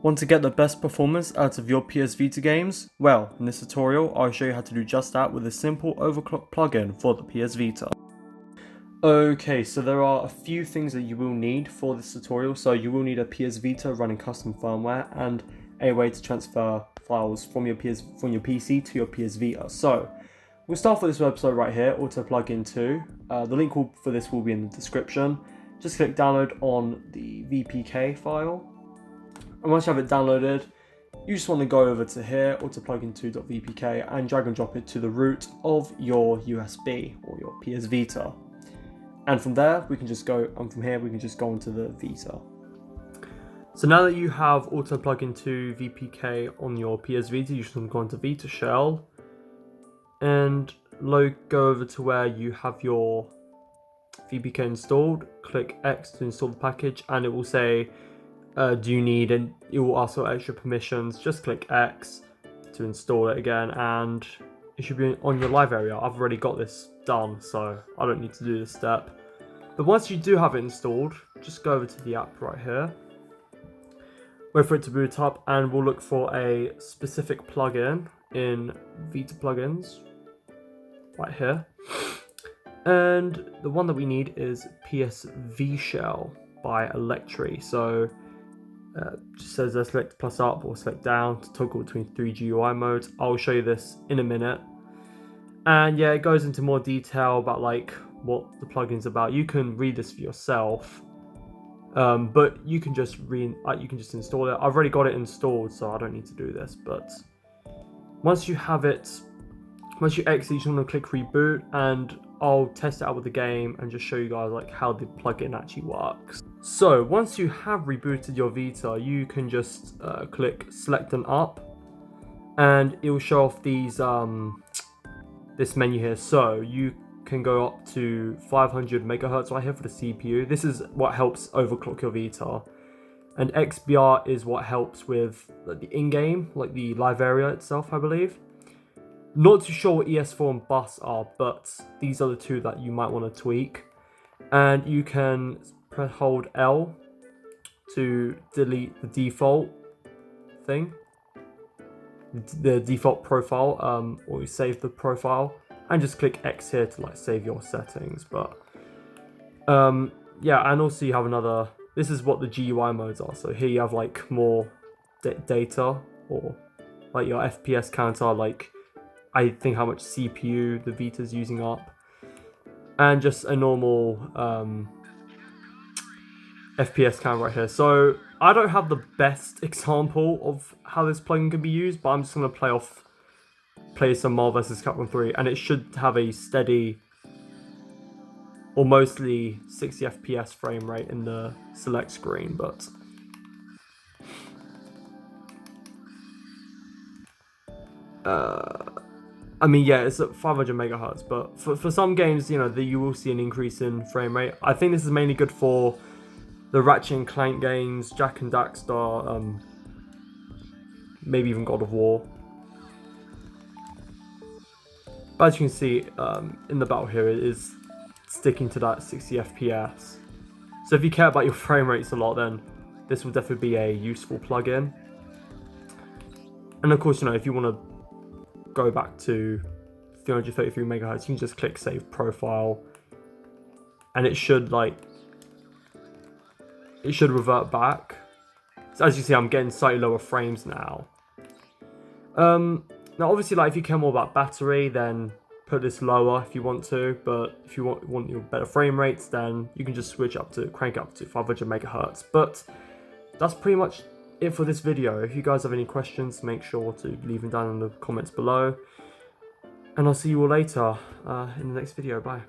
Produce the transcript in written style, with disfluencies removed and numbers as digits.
Want to get the best performance out of your PSVita games? Well, in this tutorial, I'll show you how to do just that with a simple overclock plugin for the PSVita. Okay, so there are a few things that you will need for this tutorial. So you will need a PSVita running custom firmware and a way to transfer files from your PC to your PSVita. So we'll start with this website right here, AutoPlugin II. The link for this will be in the description. Just click download on the VPK file. And once you have it downloaded, you just want to go over to here, AutoPlugin2.vpk, and drag and drop it to the root of your USB or your PSVita. And from there, we can just go, and from here, we can just go into the Vita. So now that you have AutoPlugin II VPK on your PSVita, you just want to go into PSVshell and go over to where you have your VPK installed. Click X to install the package, and it will say, do you need, and it will ask for extra permissions. Just click X to install it again, and it should be on your live area. I've already got this done, so I don't need to do this step. But once you do have it installed, just go over to the app right here, wait for it to boot up, and we'll look for a specific plugin in Vita plugins right here. And the one that we need is PSVshell by Electri. So just says select plus up or select down to toggle between 3 GUI modes. I'll show you this in a minute. And yeah, it goes into more detail about like what the plugin's about. You can read this for yourself, but you can just install it. I've already got it installed, so I don't need to do this. But once you have it, once you exit, you just want to click reboot, and I'll test it out with the game and just show you guys like how the plugin actually works. So once you have rebooted your Vita, you can just click select and up, and it will show off these this menu here. So you can go up to 500 megahertz right here for the CPU. This is what helps overclock your Vita, and XBR is what helps with like, the in-game, like the live area itself, I believe. Not too sure what ES4 and bus are, but these are the two that you might want to tweak. And you can hold L to delete the default thing, the default profile, or you save the profile, and just click X here to like save your settings. But yeah, and also you have another, this is what the GUI modes are. So here you have like more data, or like your FPS counter, like I think how much CPU the Vita's using up, and just a normal FPS count right here. So I don't have the best example of how this plugin can be used, but I'm just going to play some Marvel vs. Capcom 3, and it should have a steady or mostly 60 FPS frame rate in the select screen. But I mean, yeah, it's at 500 megahertz, but for some games, you know, you will see an increase in frame rate. I think this is mainly good for the Ratchet and Clank games, Jak and Daxter, maybe even God of War. But as you can see, in the battle here, it is sticking to that 60 FPS. So if you care about your frame rates a lot, then this will definitely be a useful plugin. And of course, you know, if you want to go back to 333 megahertz, you can just click save profile, and it should revert back. So as you see, I'm getting slightly lower frames now. Now obviously, like if you care more about battery, then put this lower if you want to, but if you want your better frame rates, then you can just crank up to 500 megahertz. But that's pretty much it for this video. If you guys have any questions, make sure to leave them down in the comments below, and I'll see you all later in the next video. Bye.